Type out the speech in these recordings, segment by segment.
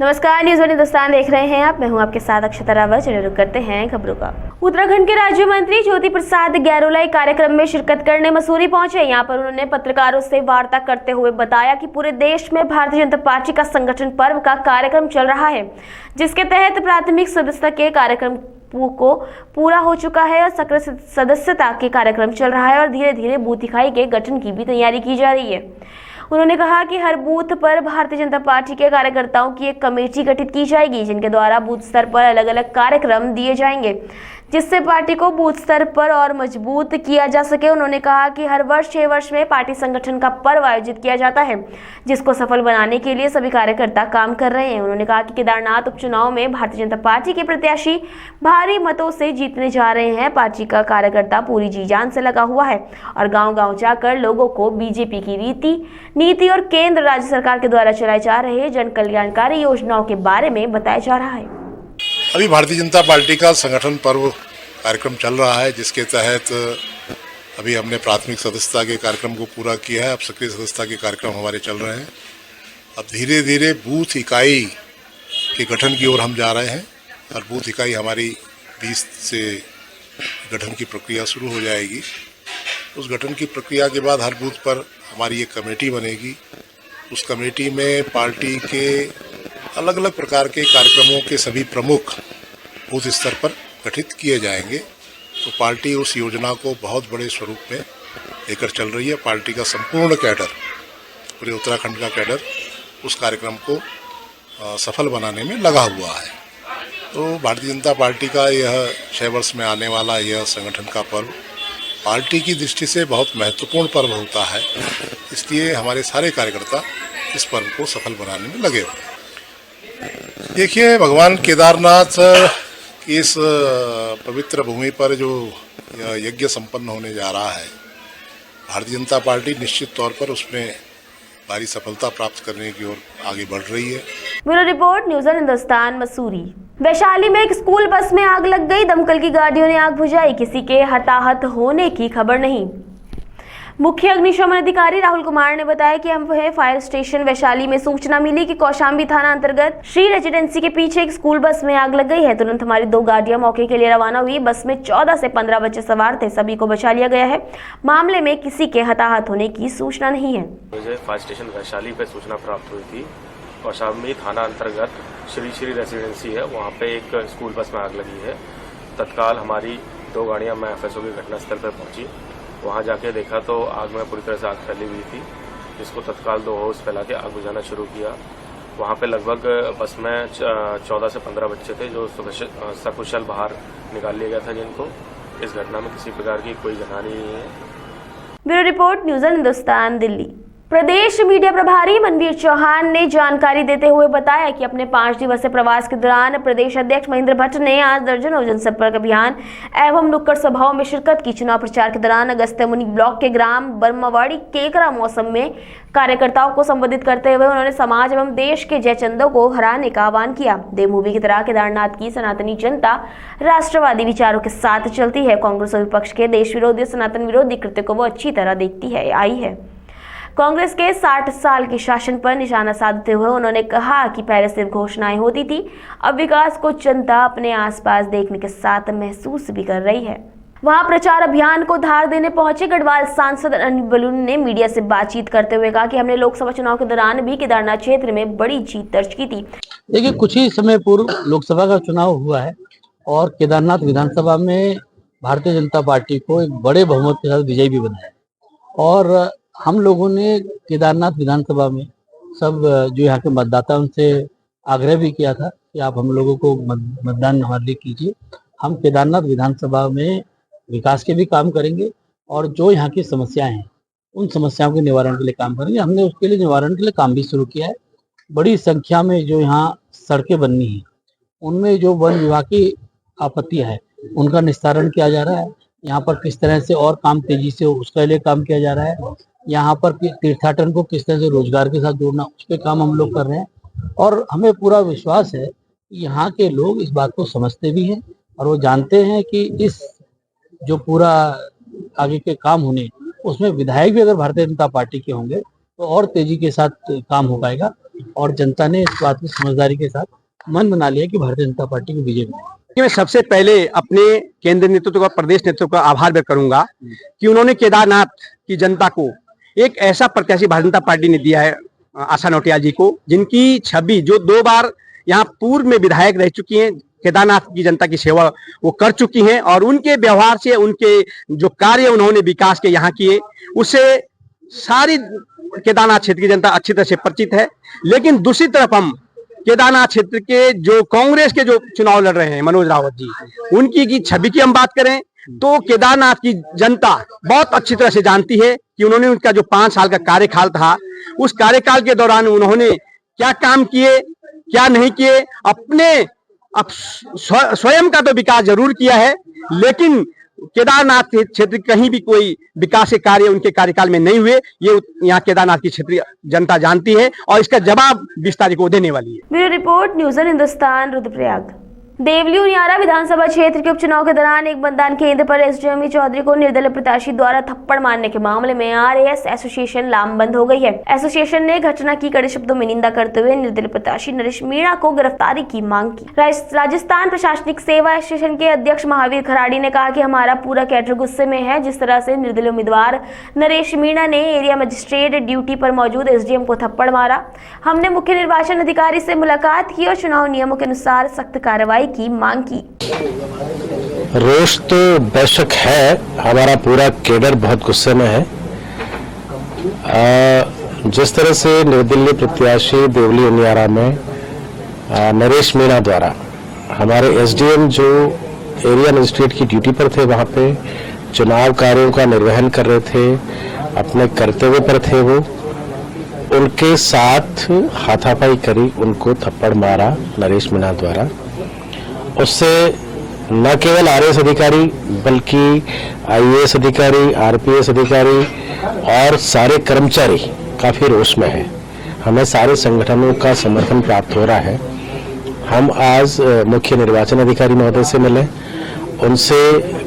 नमस्कार, news one Hindustan देख रहे हैं आप। मैं हूं आपके साथ अक्षता रावत। चलिए रुक करते हैं खबरों का। उत्तराखंड के राज्य मंत्री ज्योति प्रसाद गैरोलाई कार्यक्रम में शिरकत करने मसूरी पहुंचे। यहां पर उन्होंने पत्रकारों से वार्ता करते हुए बताया कि पूरे देश में भारतीय जनता पार्टी का संगठन पर्व का कार्यक्रम चल रहा है, जिसके तहत प्राथमिक सदस्यता के कार्यक्रम को पूरा हो चुका है और सक्रिय सदस्यता के कार्यक्रम चल रहा है और धीरे धीरे बूथ इकाई के गठन की भी तैयारी की जा रही है। उन्होंने कहा कि हर बूथ पर भारतीय जनता पार्टी के कार्यकर्ताओं की एक कमेटी गठित की जाएगी, जिनके द्वारा बूथ स्तर पर अलग अलग कार्यक्रम दिए जाएंगे, जिससे पार्टी को बूथ स्तर पर और मजबूत किया जा सके। उन्होंने कहा कि हर वर्ष 6 वर्ष में पार्टी संगठन का पर्व आयोजित किया जाता है, जिसको सफल बनाने के लिए सभी कार्यकर्ता काम कर रहे हैं। उन्होंने कहा कि केदारनाथ उपचुनाव में भारतीय जनता पार्टी के प्रत्याशी भारी मतों से जीतने जा रहे हैं। पार्टी का कार्यकर्ता पूरी जी जान से लगा हुआ है और गाँव-गाँव जाकर लोगों को बीजेपी की नीति और केंद्र राज्य सरकार के द्वारा चलाए जा रहे जन कल्याणकारी योजनाओं के बारे में बताया जा रहा है। अभी भारतीय जनता पार्टी का संगठन पर्व कार्यक्रम चल रहा है, जिसके तहत अभी हमने प्राथमिक सदस्यता के कार्यक्रम को पूरा किया है। अब सक्रिय सदस्यता के कार्यक्रम हमारे चल रहे हैं। अब धीरे धीरे बूथ इकाई के गठन की ओर हम जा रहे हैं और बूथ इकाई हमारी 20 से गठन की प्रक्रिया शुरू हो जाएगी। उस गठन की प्रक्रिया के बाद हर बूथ पर हमारी एक कमेटी बनेगी। उस कमेटी में पार्टी के अलग अलग प्रकार के कार्यक्रमों के सभी प्रमुख बूथ स्तर पर गठित किए जाएंगे। तो पार्टी उस योजना को बहुत बड़े स्वरूप में लेकर चल रही है। पार्टी का संपूर्ण कैडर, पूरे उत्तराखंड का कैडर उस कार्यक्रम को सफल बनाने में लगा हुआ है। तो भारतीय जनता पार्टी का यह 6 वर्ष में आने वाला यह संगठन का पर्व पार्टी की दृष्टि से बहुत महत्वपूर्ण पर्व होता है। इसलिए हमारे सारे कार्यकर्ता इस पर्व को सफल बनाने में लगे हुए हैं। देखिए, भगवान केदारनाथ की इस पवित्र भूमि पर जो यज्ञ संपन्न होने जा रहा है, भारतीय जनता पार्टी निश्चित तौर पर उसमें भारी सफलता प्राप्त करने की ओर आगे बढ़ रही है। Bureau report, news one Hindustan Mussoorie. Vaishali में एक स्कूल बस में आग लग गई। दमकल की गाड़ियों ने आग बुझाई, किसी के हताहत होने की खबर नहीं। मुख्य अग्निशमन अधिकारी राहुल कुमार ने बताया कि हमें फायर स्टेशन वैशाली में सूचना मिली कि कौशाम्बी थाना अंतर्गत श्री रेजिडेंसी के पीछे एक स्कूल बस में आग लग गई है। तुरंत हमारी 2 गाड़ियां मौके के लिए रवाना हुई। बस में 14 से 15 बच्चे सवार थे, सभी को बचा लिया गया है। मामले में किसी के हताहत होने की सूचना नहीं है। मुझे फायर स्टेशन वैशाली पे सूचना प्राप्त हुई थी। कौशाम्बी थाना अंतर्गत श्री रेजिडेंसी है, वहाँ पे एक स्कूल बस में आग लगी है। तत्काल हमारी 2 गाड़ियाँ FSO की घटनास्थल पर पहुंची। वहाँ जाके देखा तो आग में पूरी तरह से आग फैली हुई थी, जिसको तत्काल 2 होस फैला के आग बुझाना शुरू किया। वहाँ पे लगभग बस में 14 से 15 बच्चे थे, जो सकुशल बाहर निकाल लिया गया था, जिनको इस घटना में किसी प्रकार की कोई हानि नहीं है। Bureau report, news one Hindustan Delhi. प्रदेश मीडिया प्रभारी मनवीर चौहान ने जानकारी देते हुए बताया कि अपने 5 दिवसीय प्रवास के दौरान प्रदेश अध्यक्ष महेंद्र भट्ट ने आज दर्जनों जनसंपर्क अभियान एवं नुक्कड़ सभाओं में शिरकत की। चुनाव प्रचार के दौरान अगस्त्यमुनि ब्लॉक के ग्राम बर्मावाड़ी केकरा मौसम में कार्यकर्ताओं को संबोधित करते हुए उन्होंने समाज एवं देश के जयचंदों को हराने का आह्वान किया। देव मूवी की तरह केदारनाथ की सनातनी जनता राष्ट्रवादी विचारों के साथ चलती है। कांग्रेस और विपक्ष के देश विरोधी सनातन विरोधी कृत्य को वो अच्छी तरह देखती आई है। कांग्रेस के 60 साल के शासन पर निशाना साधते हुए उन्होंने कहा कि पहले सिर्फ घोषणाएं होती थी, अब विकास को जनता अपने आसपास देखने के साथ महसूस भी कर रही है। वहां प्रचार अभियान को धार देने पहुंचे गढ़वाल सांसद अनिल बलूनी ने मीडिया से बातचीत करते हुए कहा कि हमने लोकसभा चुनाव के दौरान भी केदारनाथ क्षेत्र में बड़ी जीत दर्ज की थी। देखिए, कुछ ही समय पूर्व लोकसभा का चुनाव हुआ है और केदारनाथ विधानसभा में भारतीय जनता पार्टी को एक बड़े बहुमत के साथ विजयी भी बनाया और हम लोगों ने केदारनाथ विधानसभा में सब जो यहाँ के मतदाता उनसे आग्रह भी किया था कि आप हम लोगों को मतदान हमारे लिए कीजिए। हम केदारनाथ विधानसभा में विकास के भी काम करेंगे और जो यहाँ की समस्याएं हैं उन समस्याओं के निवारण के लिए काम करेंगे। हमने उसके लिए निवारण के लिए काम भी शुरू किया है। बड़ी संख्या में जो यहाँ सड़कें बननी है, उनमें जो वन विभाग की आपत्तियाँ है उनका निस्तारण किया जा रहा है। यहाँ पर किस तरह से और काम तेजी से उसके लिए काम किया जा रहा है। यहाँ पर तीर्थाटन को किस तरह से रोजगार के साथ जोड़ना, उस पर काम हम लोग कर रहे हैं और हमें पूरा विश्वास है कि यहाँ के लोग इस बात को समझते भी हैं और वो जानते हैं कि इस जो पूरा आगे के काम होने उसमें विधायक भी अगर भारतीय जनता पार्टी के होंगे तो और तेजी के साथ काम हो पाएगा। और जनता ने इस बात को समझदारी के साथ मन बना लिया कि भारतीय जनता पार्टी को विजय मिलेगी। मैं सबसे पहले अपने केंद्रीय नेतृत्व का, प्रदेश नेतृत्व का आभार व्यक्त करूंगा कि उन्होंने केदारनाथ की जनता को एक ऐसा प्रत्याशी भारतीय जनता पार्टी ने दिया है, आशा नौटियाल जी को, जिनकी छवि, जो 2 बार यहाँ पूर्व में विधायक रह चुकी हैं, केदारनाथ की जनता की सेवा वो कर चुकी हैं और उनके व्यवहार से, उनके जो कार्य उन्होंने विकास के यहाँ किए, उससे सारी केदारनाथ क्षेत्र की जनता अच्छी तरह से परिचित है। लेकिन दूसरी तरफ हम केदारनाथ क्षेत्र के जो कांग्रेस के जो चुनाव लड़ रहे हैं मनोज रावत जी, उनकी की छवि की हम बात करें तो केदारनाथ की जनता बहुत अच्छी तरह से जानती है कि उन्होंने उनका जो 5 साल का कार्यकाल था, उस कार्यकाल के दौरान उन्होंने क्या काम किए, क्या नहीं किए। अपने स्वयं का तो विकास जरूर किया है, लेकिन केदारनाथ क्षेत्र कहीं भी कोई विकास के कार्य उनके कार्यकाल में नहीं हुए, ये यहाँ केदारनाथ की क्षेत्रीय जनता जानती है और इसका जवाब 20 तारीख को देने वाली है। Bureau report, news on Hindustan, Rudraprayag. Deoli Uniara विधानसभा क्षेत्र के उपचुनाव के दौरान एक मतदान केंद्र पर एसडीएम चौधरी को निर्दलीय प्रत्याशी द्वारा थप्पड़ मारने के मामले में आरएएस एसोसिएशन लामबंद हो गई है। एसोसिएशन ने घटना की कड़े शब्दों में निंदा करते हुए निर्दलीय प्रत्याशी नरेश मीणा को गिरफ्तारी की मांग की। राजस्थान प्रशासनिक सेवा एसोसिएशन के अध्यक्ष महावीर खराड़ी ने कहा कि हमारा पूरा कैडर गुस्से में है। जिस तरह से निर्दलीय उम्मीदवार नरेश मीणा ने एरिया मजिस्ट्रेट ड्यूटी पर मौजूद एसडीएम को थप्पड़ मारा, हमने मुख्य निर्वाचन अधिकारी से मुलाकात की और चुनाव नियमों के अनुसार सख्त कार्रवाई की मांग की। रोष तो बेशक है, हमारा पूरा केडर बहुत गुस्से में है। जिस तरह से निर्दलीय प्रत्याशी देवली उनियारा में नरेश मीणा द्वारा हमारे एसडीएम जो एरिया मजिस्ट्रेट की ड्यूटी पर थे, वहां पे चुनाव कार्यों का निर्वहन कर रहे थे, अपने कर्तव्य पर थे, वो उनके साथ हाथापाई करी, उनको थप्पड़ मारा नरेश मीणा द्वारा। उससे न केवल आरएएस अधिकारी बल्कि आईएएस अधिकारी, आरपीएस अधिकारी और सारे कर्मचारी काफी रोष में है। हमें सारे संगठनों का समर्थन प्राप्त हो रहा है। हम आज मुख्य निर्वाचन अधिकारी महोदय से मिले, उनसे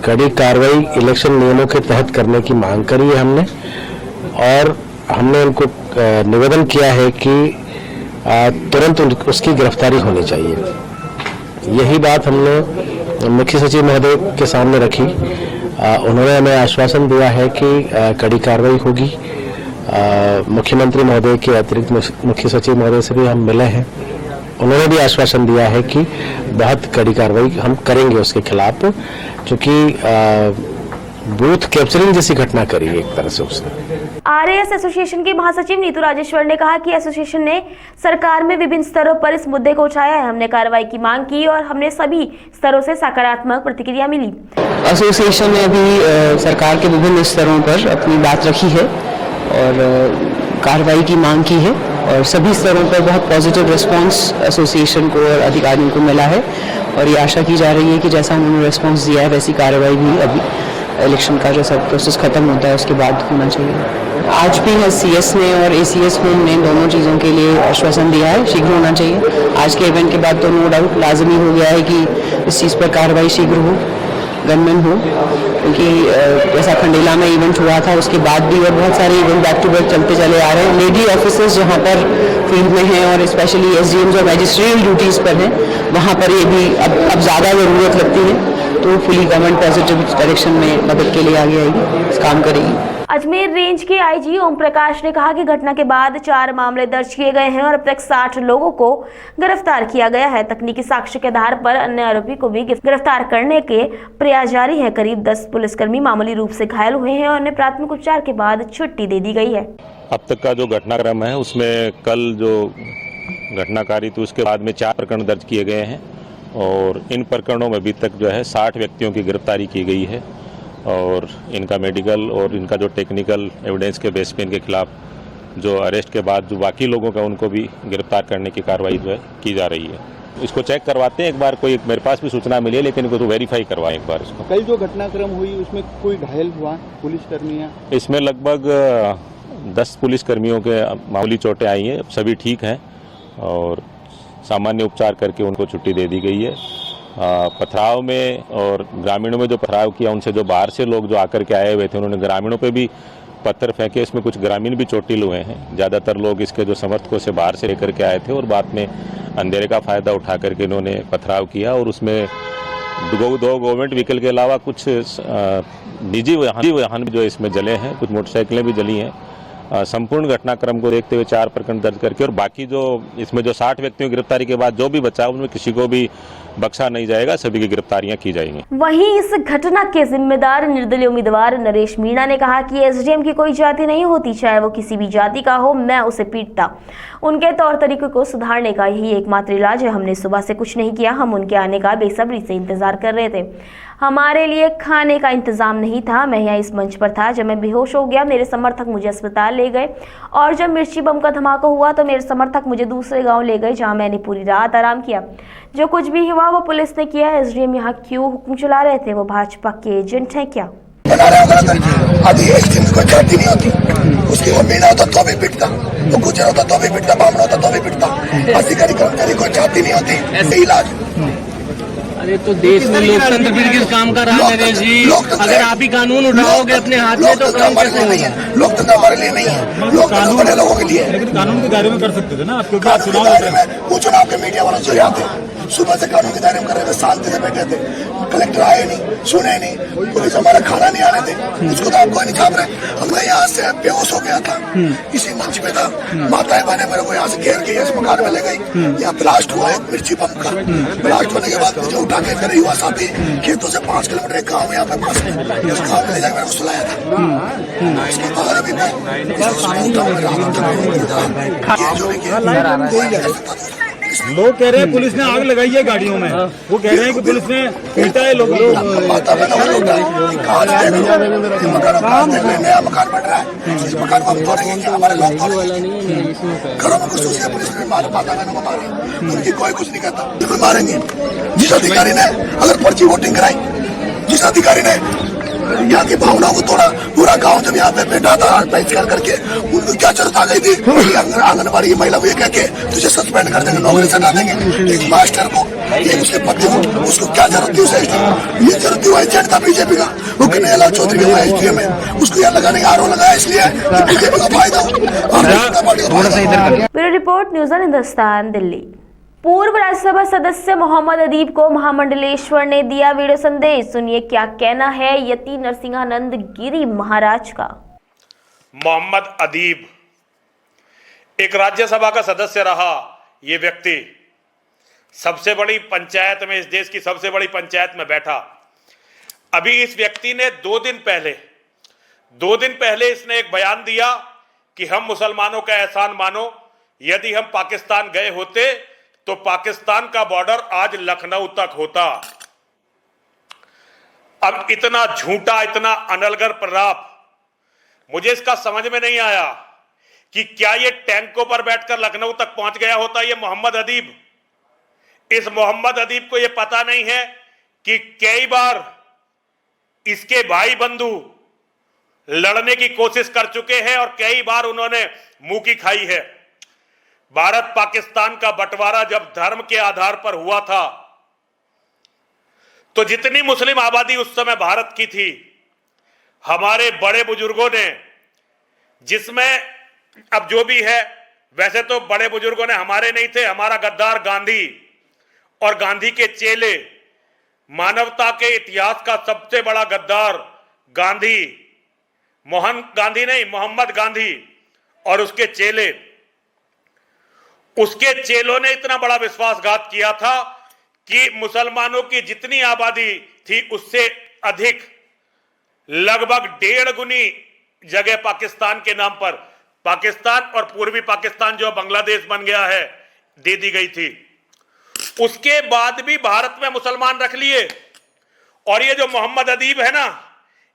कड़ी कार्रवाई इलेक्शन नियमों के तहत करने की मांग करी है हमने, और हमने उनको निवेदन किया है कि तुरंत उसकी गिरफ्तारी होनी चाहिए। यही बात हमने मुख्य सचिव महोदय के सामने रखी। उन्होंने हमें आश्वासन दिया है कि कड़ी कार्रवाई होगी। मुख्यमंत्री महोदय के अतिरिक्त मुख्य सचिव महोदय से भी हम मिले हैं, उन्होंने भी आश्वासन दिया है कि बहुत कड़ी कार्रवाई हम करेंगे उसके खिलाफ, क्योंकि बूथ कैप्चरिंग जैसी घटना करी है एक तरह से उसने। आरएएस एसोसिएशन के महासचिव नीतू राजेश्वर ने कहा कि एसोसिएशन ने सरकार में विभिन्न स्तरों पर इस मुद्दे को उठाया है। हमने कार्रवाई की मांग की और हमने सभी स्तरों से सकारात्मक प्रतिक्रिया मिली। एसोसिएशन ने अभी सरकार के विभिन्न स्तरों पर अपनी बात रखी है और कार्रवाई की मांग की है, और सभी स्तरों पर बहुत पॉजिटिव रिस्पांस एसोसिएशन को और अधिकारियों को मिला है, और ये आशा की जा रही है कि जैसा उन्होंने रिस्पांस दिया है वैसी कार्रवाई भी अभी इलेक्शन का जो सब प्रोसेस खत्म होता है उसके बाद होना चाहिए। आज भी सीएस ने और एसीएस होम ने दोनों चीज़ों के लिए आश्वासन दिया है, शीघ्र होना चाहिए। आज के इवेंट के बाद तो नो डाउट लाजमी हो गया है कि इस चीज़ पर कार्रवाई शीघ्र हो, गनमैन हो, क्योंकि जैसा खंडेला में इवेंट हुआ था उसके बाद भी और बहुत सारे इवेंट बैक टू बैक चलते चले आ रहे हैं। लेडी ऑफिसर्स जहाँ पर फील्ड में हैं और स्पेशली एसडीएम जो मैजिस्ट्रियल ड्यूटीज़ पर हैं, वहाँ पर ये भी अब ज़्यादा ज़रूरत लगती है, तो फुली गवर्नमेंट पॉजिटिव डायरेक्शन में मदद के लिए आगे आएगी, इस काम करेगी। अजमेर रेंज के आईजी ओम प्रकाश ने कहा कि घटना के बाद 4 मामले दर्ज किए गए हैं और अब तक 60 लोगों को गिरफ्तार किया गया है। तकनीकी साक्ष्य के आधार पर अन्य आरोपी को भी गिरफ्तार करने के प्रयास जारी है। करीब 10 पुलिसकर्मी मामूली रूप से घायल हुए हैं और उन्हें प्राथमिक उपचार के बाद छुट्टी दे दी गई है। अब तक का जो घटनाक्रम है उसमें कल जो घटनाकारी थी उसके बाद में 4 प्रकरण दर्ज किए गए हैं, और इन प्रकरणों में अभी तक जो है 60 व्यक्तियों की गिरफ्तारी की गई है, और इनका मेडिकल और इनका जो टेक्निकल एविडेंस के बेस पे इनके खिलाफ जो अरेस्ट के बाद जो बाकी लोगों का उनको भी गिरफ्तार करने की कार्रवाई जो है की जा रही है। इसको चेक करवाते हैं एक बार, कोई मेरे पास भी सूचना मिली है, लेकिन इनको तो वेरीफाई करवाएं एक बार इसको। कल जो घटनाक्रम हुई उसमें कोई घायल हुआ पुलिसकर्मी? इसमें लगभग 10 पुलिसकर्मियों के मामूली चोटें आई हैं, सभी ठीक हैं और सामान्य उपचार करके उनको छुट्टी दे दी गई है। पथराव में और ग्रामीणों में जो पथराव किया, उनसे जो बाहर से लोग जो आकर के आए हुए थे, उन्होंने ग्रामीणों पे भी पत्थर फेंके, इसमें कुछ ग्रामीण भी चोटिल हुए हैं। ज़्यादातर लोग इसके जो समर्थकों से बाहर से लेकर के आए थे और बाद में अंधेरे का फ़ायदा उठा करके इन्होंने पथराव किया और उसमें दो गवर्नमेंट व्हीकल के अलावा कुछ निजी वाहन जो इसमें जले हैं, कुछ मोटरसाइकिलें भी जली हैं। संपूर्ण घटनाक्रम को देखते हुए 4 प्रकरण दर्ज करके और बाकी जो इसमें जो 60 व्यक्तियों की गिरफ्तारी के बाद जो भी बचा उनमें किसी को भी बख्शा नहीं जाएगा, सभी की गिरफ्तारियां की जाएंगी। वहीं इस घटना के जिम्मेदार निर्दलीय उम्मीदवार नरेश मीणा ने कहा कि एसडीएम की कोई जाति नहीं होती, चाहे वो किसी भी जाति का हो, मैं उसे पीटता। उनके तौर तरीके को सुधारने का यही एकमात्र इलाज है। हमने सुबह से कुछ नहीं किया, हम उनके आने का बेसब्री से इंतजार कर रहे थे। हमारे लिए खाने का इंतजाम नहीं था। मैं यहाँ इस मंच पर था जब मैं बेहोश हो गया। मेरे समर्थक मुझे अस्पताल ले गए और जब मिर्ची बम का धमाका हुआ तो मेरे समर्थक मुझे दूसरे गांव ले गए, जहां मैंने पूरी रात आराम किया। जो कुछ भी हुआ वो पुलिस ने किया। एसडीएम यहाँ क्यों हुक्म चला रहे थे? वो भाजपा के एजेंट हैं क्या? आधी एसडीएम को जाति नहीं होती, उसकी वो मीणा होता तो भी पिटता, वो गुजर होता तो भी पिटता, बामण होता तो भी पिटता। अधिकारी कर्मचारी को जाति नहीं होती, ऐसे इलाज। अरे तो देश में लोकतंत्र फिर किस काम का रहा नरेश जी? अगर आप ही कानून उठाओगे अपने हाथ में तो काम कैसे होगा? लोकतंत्र हमारे लिए नहीं है, लोकतंत्र बड़े लोगों के लिए है। लेकिन कानून के दायरे में कर सकते थे ना आप, क्योंकि कानून के दायरे में वो चुनाव के मीडिया वाले जो आते सुबह से कानून के दायरे में कर रहे थे, शांति से बैठे थे। कलेक्टर आए नहीं, सुने नहीं, पुलिस हमारा खाना नहीं आने थे, उसको तो आपको नहीं छाप रहे। हम यहाँ से बेहोश हो गया था, इसी मंच पे था। माताएं बहने मेरे को यहाँ से घेर के इस मकान में ले गई। यहाँ ब्लास्ट हुआ है मिर्ची बम का। ब्लास्ट होने के बाद मुझे उठा के मेरे युवा साथी खेतों से 5 किलोमीटर एक गाँव यहाँ पे पास में, उस गाँव में ले जाकर मेरे को सुलाया था। इसके बाद अभी लोग कह रहे हैं पुलिस ने आग लगाई है गाड़ियों में, वो कह रहे हैं कि पुलिस ने पीटा है लोगों को। नया मकान बन रहा है, इस मकान को हम तोड़ेंगे, हमारे लोग तोड़ेंगे। घरों में घुस के पुलिस ने मारा, माता बहनों को मारे, उनकी कोई कुछ नहीं कहता, बिल्कुल मारेंगे। जिस अधिकारी ने अगर पर्ची वोटिंग कराई, जिस अधिकारी ने यहाँ की भावनाओं को तोड़ा, पूरा गांव जब यहाँ पे बैठा था बहिष्कार करके, उनको क्या जरूरत आ गई थी? आंगनबाड़ी की महिला को ये कह के तुझे सस्पेंड कर देंगे, नौकरी से हटा देंगे। एक मास्टर को, एक उसके पति को, उसको क्या जरूरत थी? उसे ये जरूरत थी, वो एजेंट था बीजेपी का, वो कन्हैयालाल चौधरी का एसडीएम है, उसको यहाँ लगाने का आरोप लगाया इसलिए बीजेपी का फायदा हो। Bureau report, news on Hindustan, Delhi. पूर्व राज्यसभा सदस्य मोहम्मद अदीब को महामंडलेश्वर ने दिया वीडियो संदेश। सुनिए क्या कहना है यति नरसिंहानंद गिरी महाराज का। मोहम्मद अदीब एक राज्यसभा का सदस्य रहा। ये व्यक्ति सबसे बड़ी पंचायत में, इस देश की सबसे बड़ी पंचायत में बैठा। अभी इस व्यक्ति ने 2 दिन पहले इसने एक बयान दिया कि हम मुसलमानों का एहसान मानो, यदि हम पाकिस्तान गए होते तो पाकिस्तान का बॉर्डर आज लखनऊ तक होता। अब इतना झूठा, इतना अनलगर प्रलाप, मुझे इसका समझ में नहीं आया कि क्या ये टैंकों पर बैठकर लखनऊ तक पहुंच गया होता ये मोहम्मद अदीब। इस मोहम्मद अदीब को ये पता नहीं है कि कई बार इसके भाई बंधु लड़ने की कोशिश कर चुके हैं और कई बार उन्होंने मुंह की खाई है। भारत पाकिस्तान का बंटवारा जब धर्म के आधार पर हुआ था तो जितनी मुस्लिम आबादी उस समय भारत की थी, हमारे बड़े बुजुर्गों ने, जिसमें अब जो भी है, वैसे तो बड़े बुजुर्गों ने हमारे नहीं थे, हमारा गद्दार गांधी और गांधी के चेले, मानवता के इतिहास का सबसे बड़ा गद्दार गांधी, मोहम्मद गांधी और उसके चेले, उसके चेलों ने इतना बड़ा विश्वासघात किया था कि मुसलमानों की जितनी आबादी थी उससे अधिक, लगभग 1.5 गुनी जगह पाकिस्तान के नाम पर, पाकिस्तान और पूर्वी पाकिस्तान जो बांग्लादेश बन गया है, दे दी गई थी। उसके बाद भी भारत में मुसलमान रख लिए। और ये जो मोहम्मद अदीब है ना,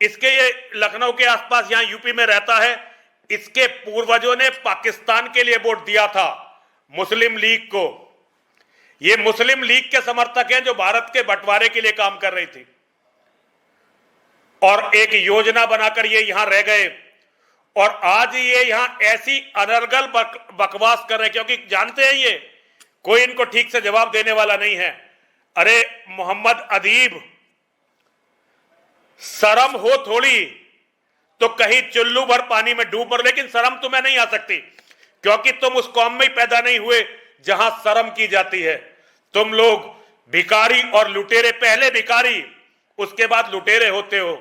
इसके ये लखनऊ के आसपास यहां यूपी में रहता है, इसके पूर्वजों ने पाकिस्तान के लिए वोट दिया था, मुस्लिम लीग को। ये मुस्लिम लीग के समर्थक हैं जो भारत के बंटवारे के लिए काम कर रही थी और एक योजना बनाकर ये यहां रह गए। और आज ये यहां ऐसी अनर्गल बकवास कर रहे हैं, क्योंकि जानते हैं ये कोई इनको ठीक से जवाब देने वाला नहीं है। अरे मोहम्मद अदीब, शर्म हो थोड़ी तो कहीं चुल्लू भर पानी में डूब मरो, लेकिन शर्म तुम्हें नहीं आ सकती, क्योंकि तुम उस कौम में ही पैदा नहीं हुए जहां शर्म की जाती है। तुम लोग भिखारी और लुटेरे, पहले भिखारी उसके बाद लुटेरे होते हो।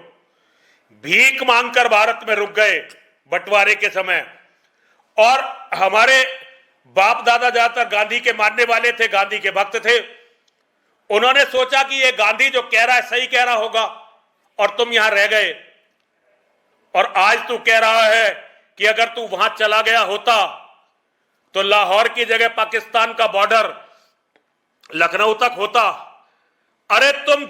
भीख मांगकर भारत में रुक गए बंटवारे के समय, और हमारे बाप दादा ज्यादातर गांधी के मानने वाले थे, गांधी के भक्त थे। उन्होंने सोचा कि ये गांधी जो कह रहा है सही कह रहा होगा, और तुम यहां रह गए। और आज तू कह रहा है कि अगर तू वहां चला गया होता तो लाहौर की जगह पाकिस्तान का बॉर्डर लखनऊ तक होता। अरे तुम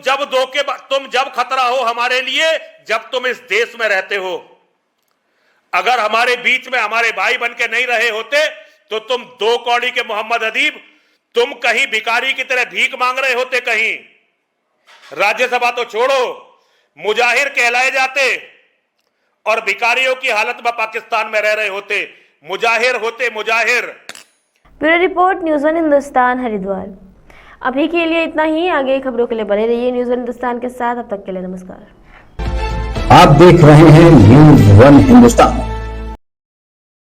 जब खतरा हो हमारे लिए, जब तुम इस देश में रहते हो। अगर हमारे बीच में हमारे भाई बन के नहीं रहे होते तो तुम 2 कौड़ी के मोहम्मद अदीब, तुम कहीं भिखारी की तरह भीख मांग रहे होते कहीं। राज्यसभा तो छोड़ो, मुजाहिर कहलाए जाते और भिखारियों की हालत में पाकिस्तान में रह रहे होते। मुजाहिर होते, मुजाहिर। Bureau report, news one Hindustan, Haridwar. अभी के लिए इतना ही। आगे खबरों के लिए बने रहिए न्यूज़ वन हिंदुस्तान के साथ। अब तक के लिए नमस्कार। आप देख रहे हैं न्यूज़ वन हिंदुस्तान।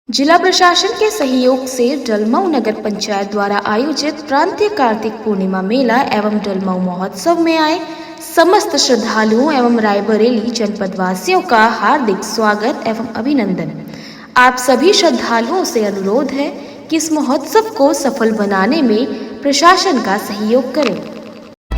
जिला प्रशासन के सहयोग से डलमऊ नगर पंचायत द्वारा आयोजित प्रांतीय कार्तिक पूर्णिमा मेला एवं डलमऊ महोत्सव में आए समस्त श्रद्धालुओं एवं रायबरेली जनपद वासियों का हार्दिक स्वागत एवं अभिनंदन। आप सभी श्रद्धालुओं से अनुरोध है कि इस महोत्सव को सफल बनाने में प्रशासन का सहयोग करें।